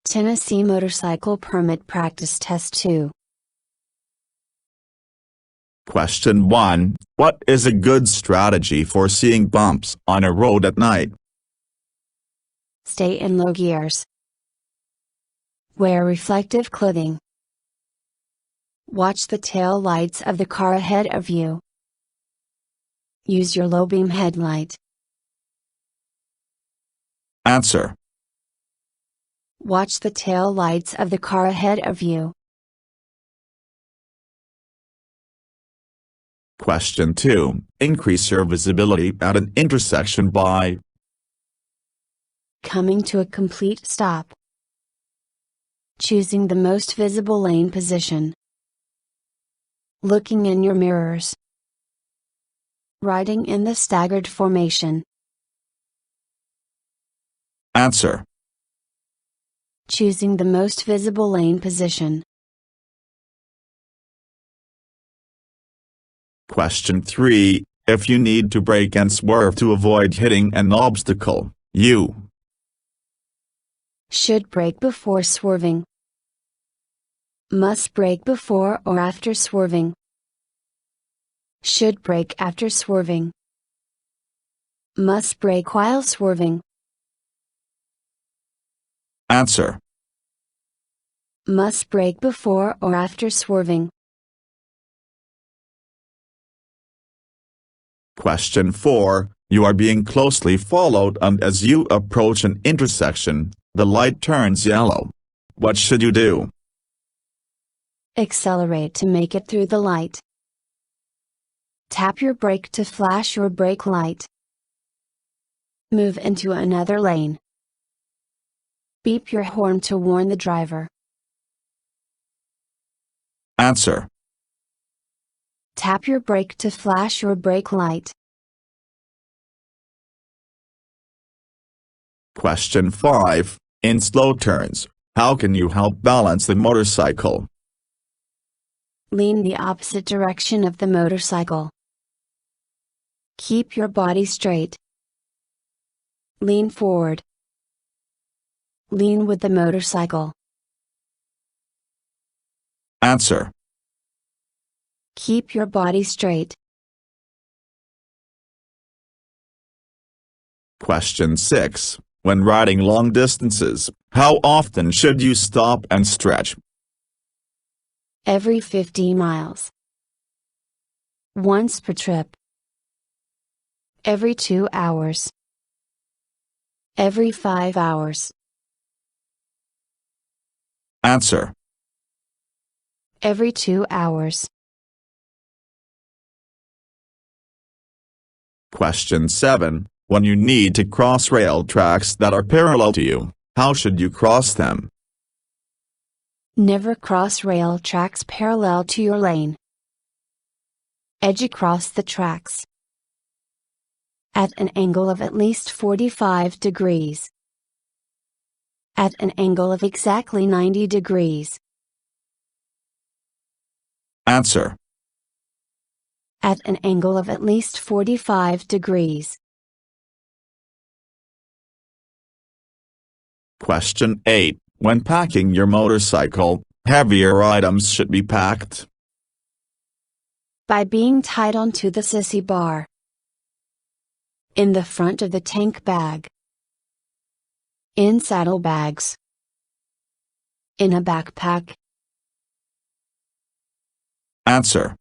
Tennessee Motorcycle Permit Practice Test 2. Question 1. What is a good strategy for seeing bumps on a road at night? Stay in low gears. Wear reflective clothing. Watch the tail lights of the car ahead of you. Use your low beam headlight. Answer. Watch the tail lights of the car ahead of you. Question 2. Increase your visibility at an intersection by coming to a complete stop. Choosing the most visible lane position. Looking in your mirrors. Riding in the staggered formation. Answer. Choosing the most visible lane position. Question 3. If you need to brake and swerve to avoid hitting an obstacle, you should brake before swerving. Must brake before or after swerving. Should brake after swerving. Must brake while swerving. Answer. Must brake before or after swerving. Question 4. You are being closely followed and as you approach an intersection, the light turns yellow. What should you do? Accelerate to make it through the light. Tap your brake to flash your brake light. Move into another lane. Beep your horn to warn the driver. Answer. Tap your brake to flash your brake light. Question 5. In slow turns, how can you help balance the motorcycle? Lean the opposite direction of the motorcycle. Keep your body straight. Lean forward. Lean with the motorcycle. Answer. Keep your body straight. Question 6. When riding long distances, how often should you stop and stretch? Every 50 miles. Once per trip. Every 2 hours. Every 5 hours. Answer. Every 2 hours. Question 7. When you need to cross rail tracks that are parallel to you, how should you cross them? Never cross rail tracks parallel to your lane. Edge across the tracks. At an angle of at least 45 degrees. At an angle of exactly 90 degrees. Answer. At an angle of at least 45 degrees. Question 8. When packing your motorcycle, heavier items should be packed by being tied onto the sissy bar. In the front of the tank bag. In saddlebags. In a backpack. Answer.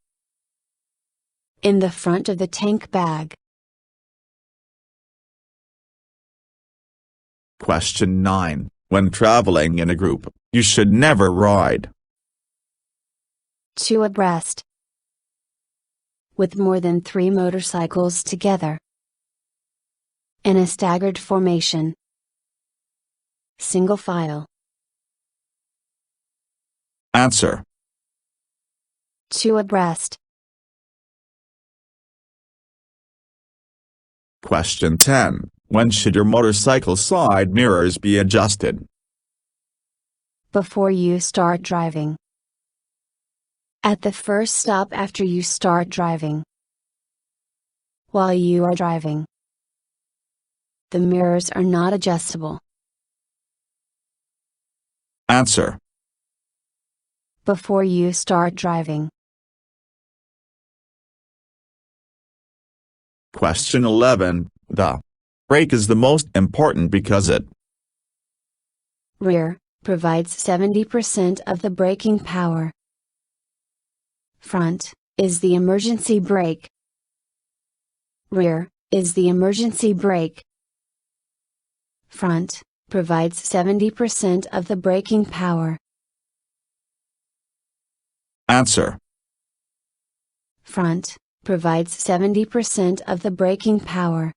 In the front of the tank bag. Question 9. When traveling in a group, you should never ride 2 abreast. With more than 3 motorcycles together. In a staggered formation. Single file. Answer. 2 abreast. Question 10. When should your motorcycle side mirrors be adjusted? Before you start driving. At the first stop after you start driving. While you are driving. The mirrors are not adjustable. Answer. Before you start driving. Question 11. The brake is the most important because it Rear provides 70% of the braking power. Front is the emergency brake. Rear is the emergency brake. Front provides 70% of the braking power. Answer. Front provides 70% of the braking power.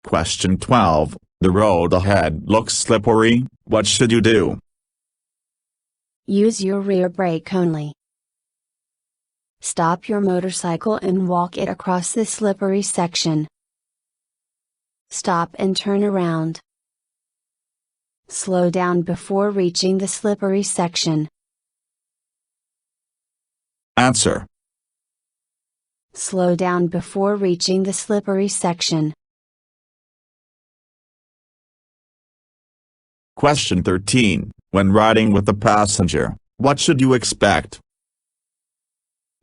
Question 12. The road ahead looks slippery, what should you do? Use your rear brake only. Stop your motorcycle and walk it across the slippery section. Stop and turn around. Slow down before reaching the slippery section. Answer. Slow down before reaching the slippery section. Question 13. When riding with a passenger, what should you expect?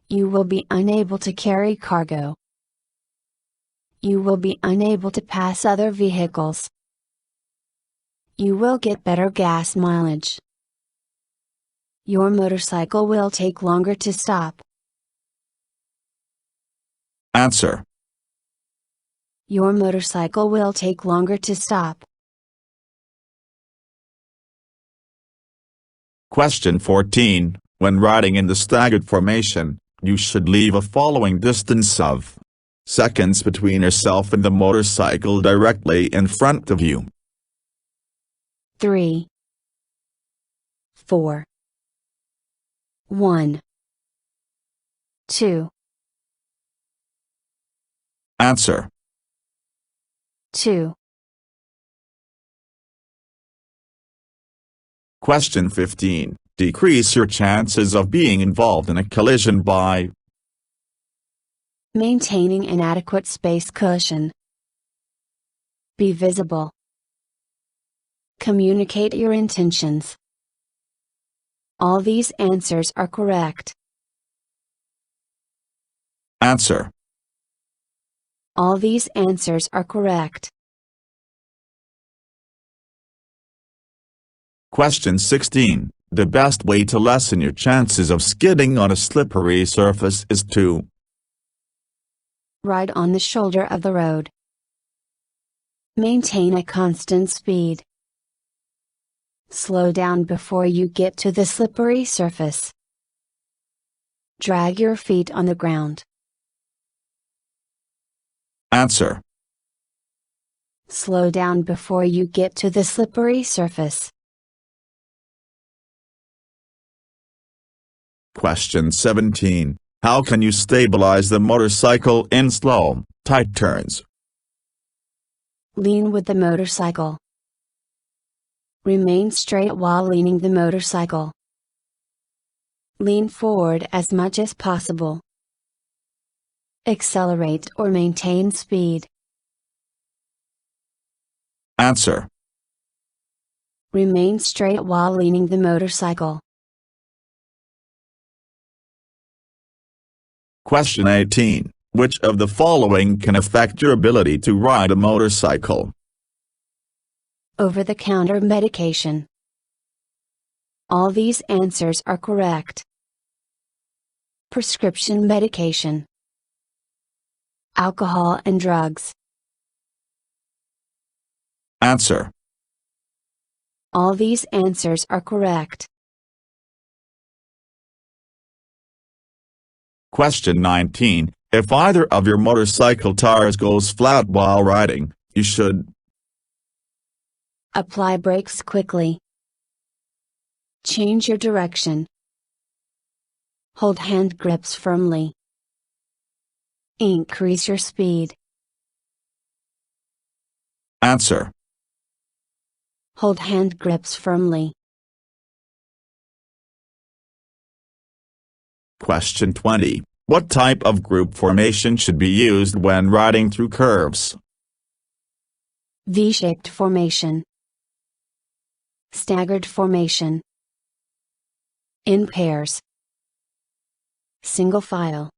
You will be unable to carry cargo. You will be unable to pass other vehicles. You will get better gas mileage. Your motorcycle will take longer to stop. Answer. Your motorcycle will take longer to stop. Question 14. When riding in the staggered formation, you should leave a following distance of seconds between yourself and the motorcycle directly in front of you. 3, 4, 1, 2. Answer. 2. Question 15. Decrease your chances of being involved in a collision by Maintaining an adequate space cushion. Be visible. Communicate your intentions. All these answers are correct. Answer. All these answers are correct. Question 16. The best way to lessen your chances of skidding on a slippery surface is to Ride on the shoulder of the road. Maintain a constant speed. Slow down before you get to the slippery surface. Drag your feet on the ground. Answer. Slow down before you get to the slippery surface. Question 17. How can you stabilize the motorcycle in slow, tight turns? Lean with the motorcycle. Remain straight while leaning the motorcycle. Lean forward as much as possible. Accelerate or maintain speed. Answer. Remain straight while leaning the motorcycle. Question 18. Which of the following can affect your ability to ride a motorcycle? Over-the-counter medication. All these answers are correct. Prescription medication. Alcohol and drugs. Answer. All these answers are correct. Question 19. If either of your motorcycle tires goes flat while riding, you should Apply brakes quickly. Change your direction. Hold hand grips firmly. Increase your speed. Answer. Hold hand grips firmly. Question 20. What type of group formation should be used when riding through curves? V-shaped formation. Staggered formation. In pairs. Single file.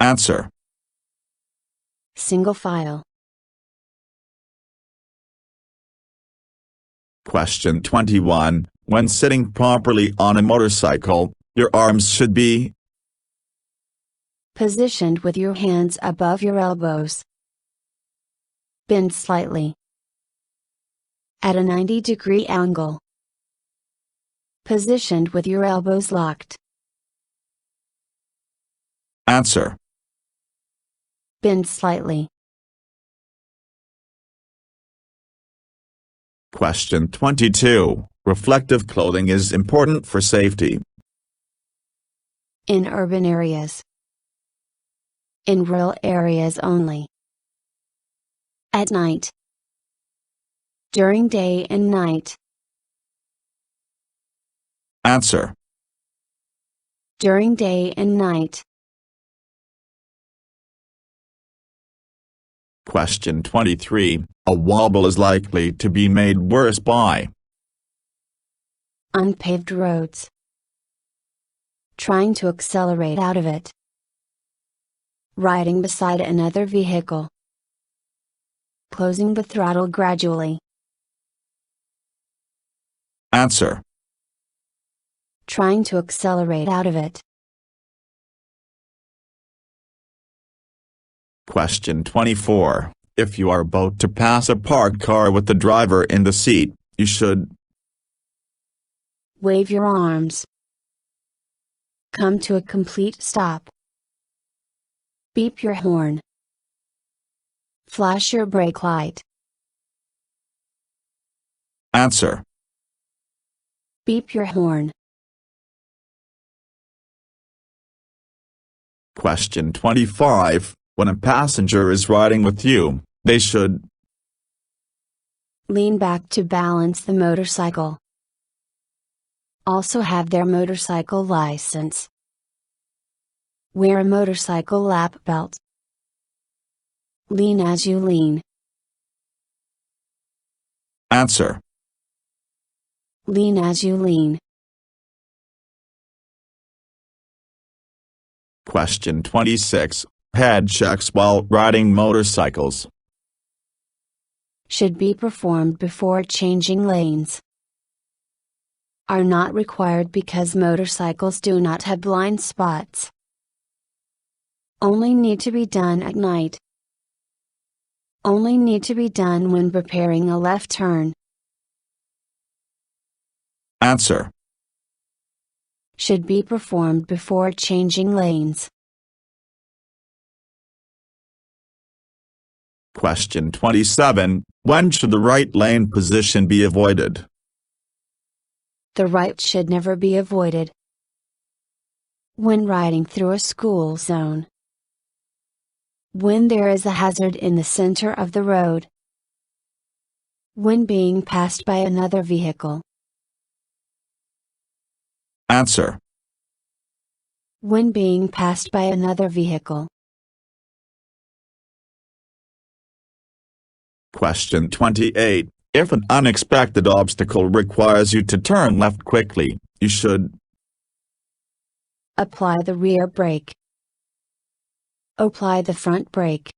Answer. Single file. Question 21. When sitting properly on a motorcycle, your arms should be positioned with your hands above your elbows. Bend slightly. At a 90-degree angle. Positioned with your elbows locked. Answer. Bend slightly. Question 22. Reflective clothing is important for safety. In urban areas. In rural areas only. At night. During day and night. Answer. During day and night. Question 23. A wobble is likely to be made worse by unpaved roads. Trying to accelerate out of it. Riding beside another vehicle. Closing the throttle gradually. Answer. Trying to accelerate out of it. Question 24. If you are about to pass a parked car with the driver in the seat, you should wave your arms. Come to a complete stop. Beep your horn. Flash your brake light. Answer. Beep your horn. Question 25. When a passenger is riding with you, they should lean back to balance the motorcycle. Also have their motorcycle license. Wear a motorcycle lap belt. Lean as you lean. Answer. Lean as you lean. Question 26. Head checks while riding motorcycles should be performed before changing lanes. Are not required because motorcycles do not have blind spots. Only need to be done at night. Only need to be done when preparing a left turn. Answer. Should be performed before changing lanes. Question 27. When should the right lane position be avoided? The right should never be avoided. When riding through a school zone. When there is a hazard in the center of the road. When being passed by another vehicle. Answer. When being passed by another vehicle. Question 28. If an unexpected obstacle requires you to turn left quickly, you should apply the rear brake. Apply the front brake.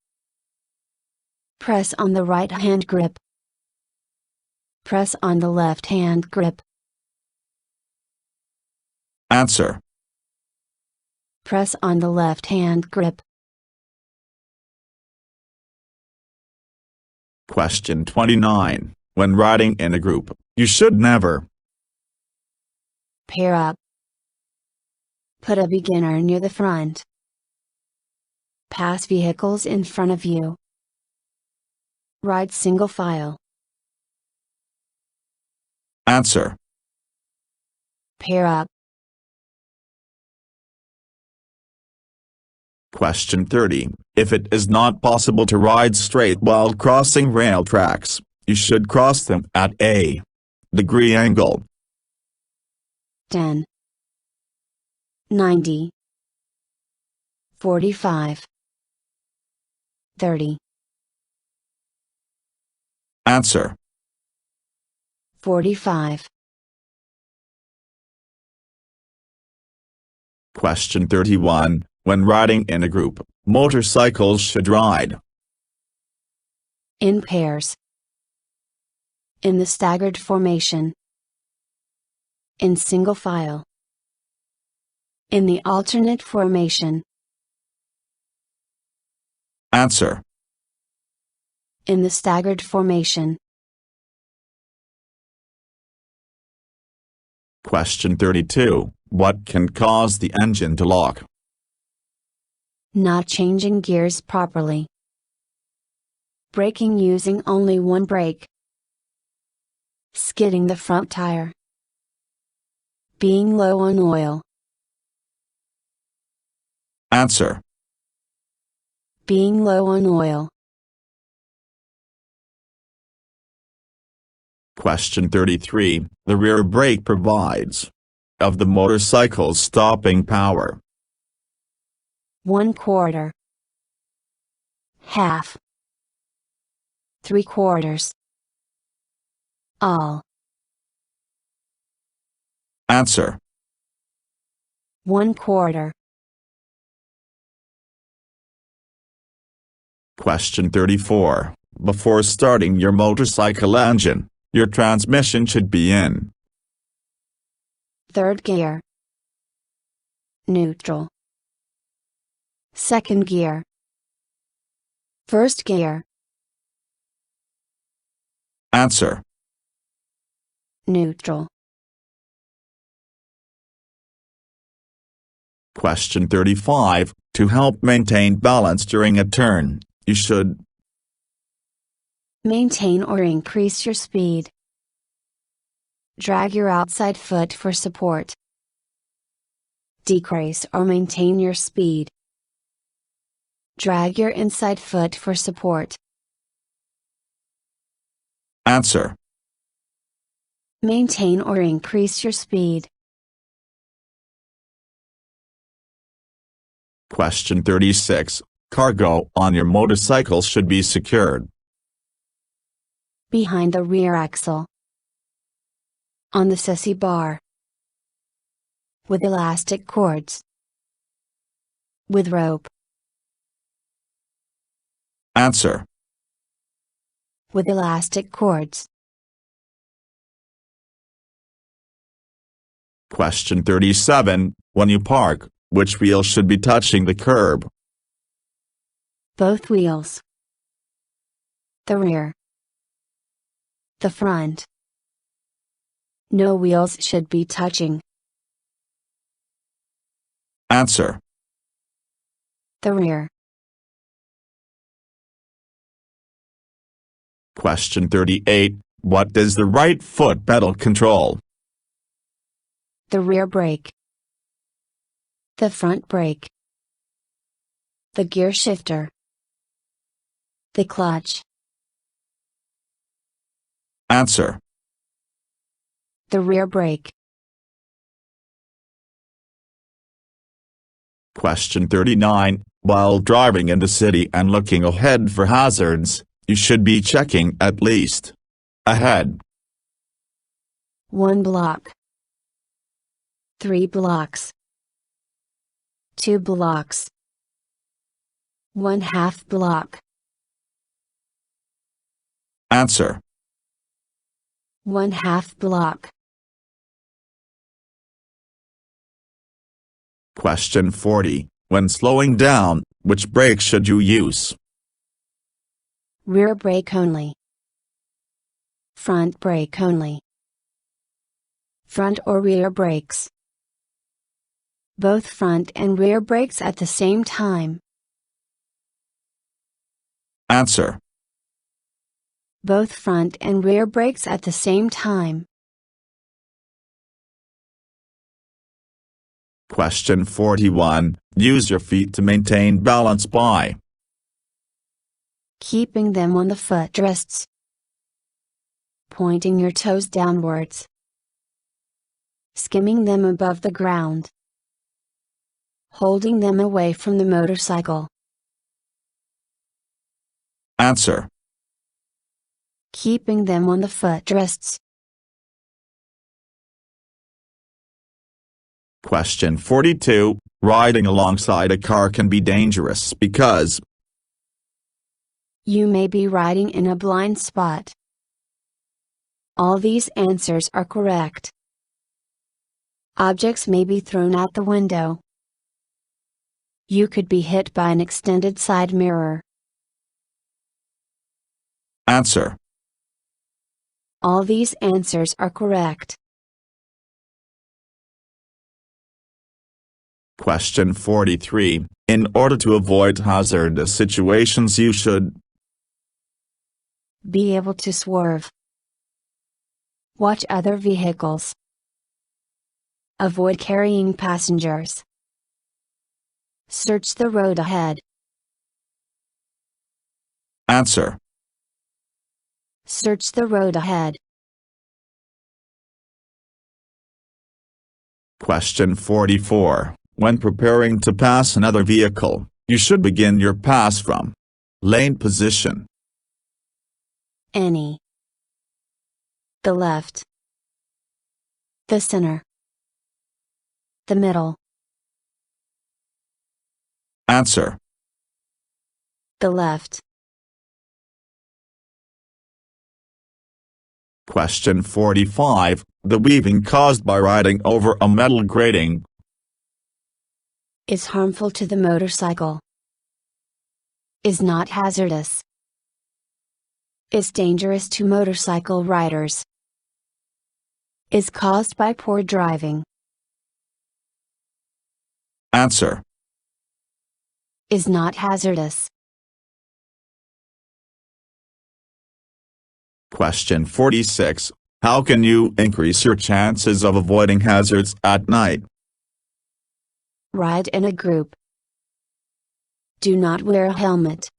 Press on the right hand grip. Press on the left hand grip. Answer. Press on the left hand grip. Question 29. When riding in a group, you should never pair up. Put a beginner near the front. Pass vehicles in front of you. Ride single file. Answer. Pair up. Question 30. If it is not possible to ride straight while crossing rail tracks, you should cross them at a degree angle. 10, 90, 45, 30. Answer. 45. Question 31. When riding in a group, motorcycles should ride In pairs. In the staggered formation. In single file. In the alternate formation. Answer. In the staggered formation. Question 32. What can cause the engine to lock? Not changing gears properly. Braking using only one brake. Skidding the front tire. Being low on oil. Answer. Being low on oil. Question 33. The rear brake provides of the motorcycle's stopping power. 1/4. Half. 3/4. All. Answer. 1/4. Question 34. Before starting your motorcycle engine, your transmission should be in 3rd gear. Neutral. 2nd gear. 1st gear. Answer. Neutral. Question 35. To help maintain balance during a turn, you should Maintain or increase your speed. Drag your outside foot for support. Decrease or maintain your speed. Drag your inside foot for support. Answer. Maintain or increase your speed. Question 36. Cargo on your motorcycle should be secured Behind the rear axle. On the chassis bar. With elastic cords. With rope. Answer. With elastic cords. Question 37. When you park, which wheel should be touching the curb? Both wheels. The rear. The front. No wheels should be touching. Answer. The rear. Question 38. What does the right foot pedal control? The rear brake. The front brake. The gear shifter. The clutch. Answer. The rear brake. Question 39. While driving in the city and looking ahead for hazards, you should be checking at least ahead 1 block. 3 blocks. 2 blocks. 1/2 block. Answer. 1/2 block. Question 40. When slowing down, which brake should you use? Rear brake only. Front brake only. Front or rear brakes. Both front and rear brakes at the same time. Answer. Both front and rear brakes at the same time. Question 41. Use your feet to maintain balance by Keeping them on the footrests. Pointing your toes downwards. Skimming them above the ground. Holding them away from the motorcycle. Answer. keeping them on the footrests. Question 42. Riding alongside a car can be dangerous because you may be riding in a blind spot. All these answers are correct. Objects may be thrown out the window. You could be hit by an extended side mirror. Answer. All these answers are correct. Question 43. In order to avoid hazardous situations you should be able to swerve. Watch other vehicles. Avoid carrying passengers. Search the road ahead. Answer. Search the road ahead. Question 44. When preparing to pass another vehicle, you should begin your pass from lane position. Any. The left. The center. The middle. Answer. The left. Question 45. The weaving caused by riding over a metal grating is harmful to the motorcycle. Is not hazardous. Is dangerous to motorcycle riders. Is caused by poor driving. Answer. Is not hazardous. Question 46. How can you increase your chances of avoiding hazards at night? Ride in a group. Do not wear a helmet.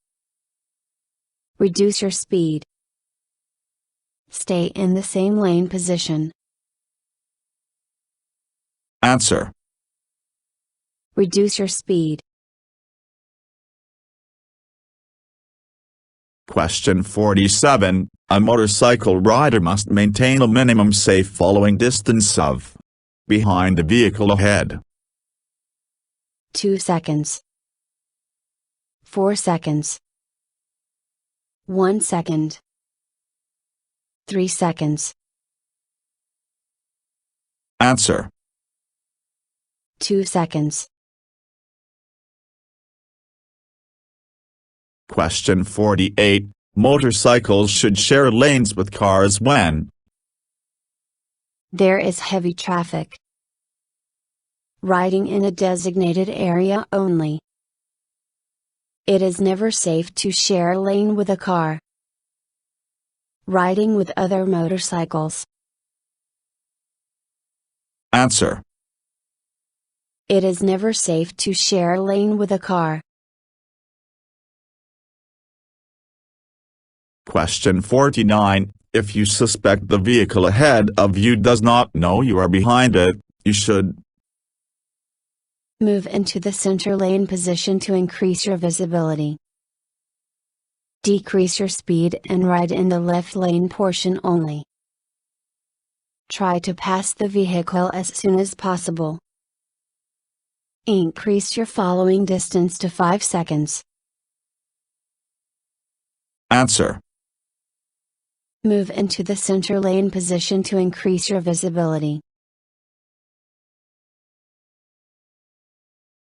Reduce your speed. Stay in the same lane position. Answer. Reduce your speed. Question 47. A motorcycle rider must maintain a minimum safe following distance of behind the vehicle ahead. 2 seconds. 4 seconds. 1 second. 3 seconds. Answer. 2 seconds. Question 48. Motorcycles should share lanes with cars when there is heavy traffic. Riding in a designated area only. It is never safe to share a lane with a car. Riding with other motorcycles. Answer. It is never safe to share a lane with a car. Question 49. If you suspect the vehicle ahead of you does not know you are behind it, you should move into the center lane position to increase your visibility. Decrease your speed and ride in the left lane portion only. Try to pass the vehicle as soon as possible. Increase your following distance to 5 seconds. Answer. Move into the center lane position to increase your visibility.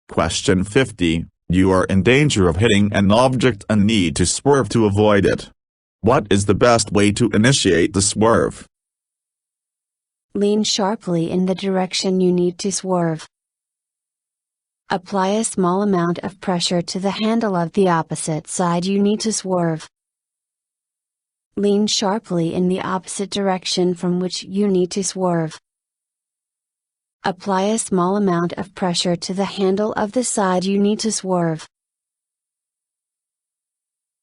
Question 50. You are in danger of hitting an object and need to swerve to avoid it. What is the best way to initiate the swerve? Lean sharply in the direction you need to swerve. Apply a small amount of pressure to the handle of the opposite side you need to swerve. Lean sharply in the opposite direction from which you need to swerve. Apply a small amount of pressure to the handle of the side you need to swerve.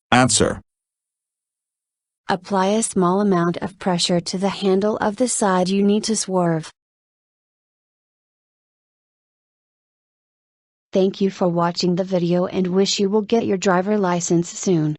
Answer. Apply a small amount of pressure to the handle of the side you need to swerve. Thank you for watching the video and wish you will get your driver license soon.